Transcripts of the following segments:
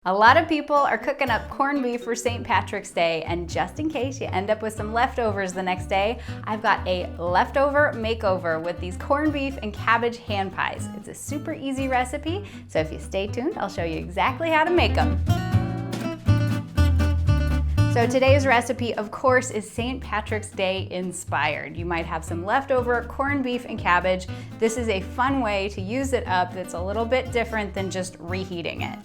A lot of people are cooking up corned beef for St. Patrick's Day, and just in case you end up with some leftovers the next day, I've got a leftover makeover with these corned beef and cabbage hand pies. It's a super easy recipe, so if you stay tuned, I'll show you exactly how to make them. So today's recipe, of course, is St. Patrick's Day inspired. You might have some leftover corned beef and cabbage. This is a fun way to use it up that's a little bit different than just reheating it.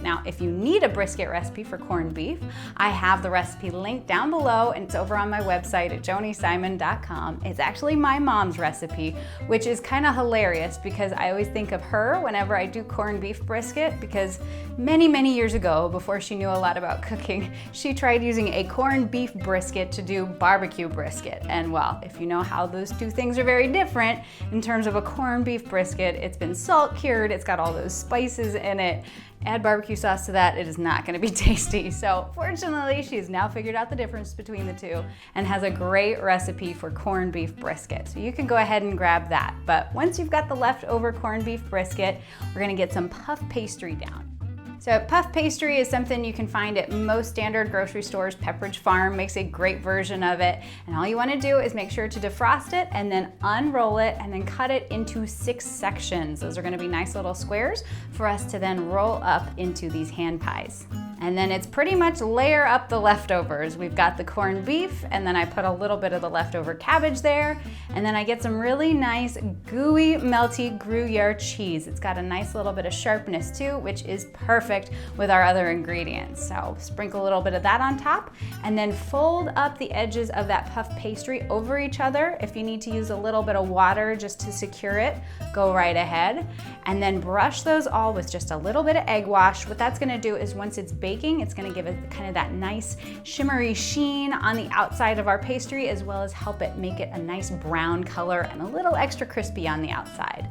Now, if you need a brisket recipe for corned beef, I have the recipe linked down below, and it's over on my website at joaniesimon.com. It's actually my mom's recipe, which is kind of hilarious because I always think of her whenever I do corned beef brisket, because many, many years ago, before she knew a lot about cooking, she tried using a corned beef brisket to do barbecue brisket. And well, if you know how those two things are very different, in terms of a corned beef brisket, it's been salt cured, it's got all those spices in it. Add barbecue sauce to that, it is not gonna be tasty. So fortunately, she's now figured out the difference between the two and has a great recipe for corned beef brisket. So you can go ahead and grab that. But once you've got the leftover corned beef brisket, we're gonna get some puff pastry down. So puff pastry is something you can find at most standard grocery stores. Pepperidge Farm makes a great version of it. And all you wanna do is make sure to defrost it and then unroll it and then cut it into 6 sections. Those are gonna be nice little squares for us to then roll up into these hand pies. And then it's pretty much layer up the leftovers. We've got the corned beef, and then I put a little bit of the leftover cabbage there, and then I get some really nice gooey, melty Gruyere cheese. It's got a nice little bit of sharpness too, which is perfect with our other ingredients. So sprinkle a little bit of that on top, and then fold up the edges of that puff pastry over each other. If you need to use a little bit of water just to secure it, go right ahead. And then brush those all with just a little bit of egg wash. What that's gonna do is once it's baking, it's gonna give it kind of that nice shimmery sheen on the outside of our pastry, as well as help it make it a nice brown color and a little extra crispy on the outside.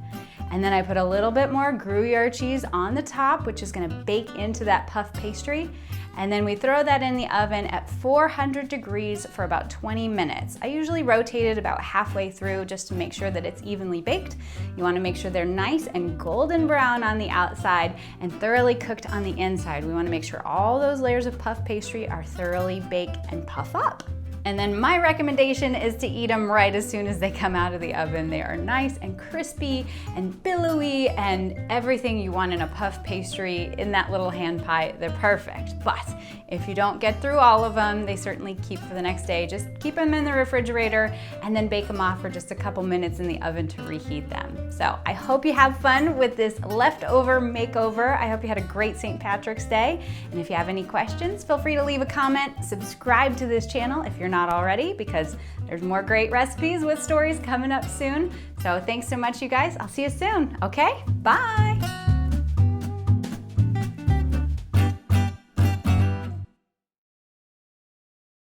And then I put a little bit more Gruyere cheese on the top, which is gonna bake into that puff pastry. And then we throw that in the oven at 400 degrees for about 20 minutes. I usually rotate it about halfway through just to make sure that it's evenly baked. You wanna make sure they're nice and golden brown on the outside and thoroughly cooked on the inside. We wanna make sure all those layers of puff pastry are thoroughly baked and puff up. And then my recommendation is to eat them right as soon as they come out of the oven. They are nice and crispy and billowy and everything you want in a puff pastry in that little hand pie. They're perfect. But if you don't get through all of them, they certainly keep for the next day. Just keep them in the refrigerator and then bake them off for just a couple minutes in the oven to reheat them. So I hope you have fun with this leftover makeover. I hope you had a great St. Patrick's Day. And if you have any questions, feel free to leave a comment. Subscribe to this channel if you're not already, because there's more great recipes with stories coming up soon. So thanks so much, you guys. I'll see you soon. Okay, bye.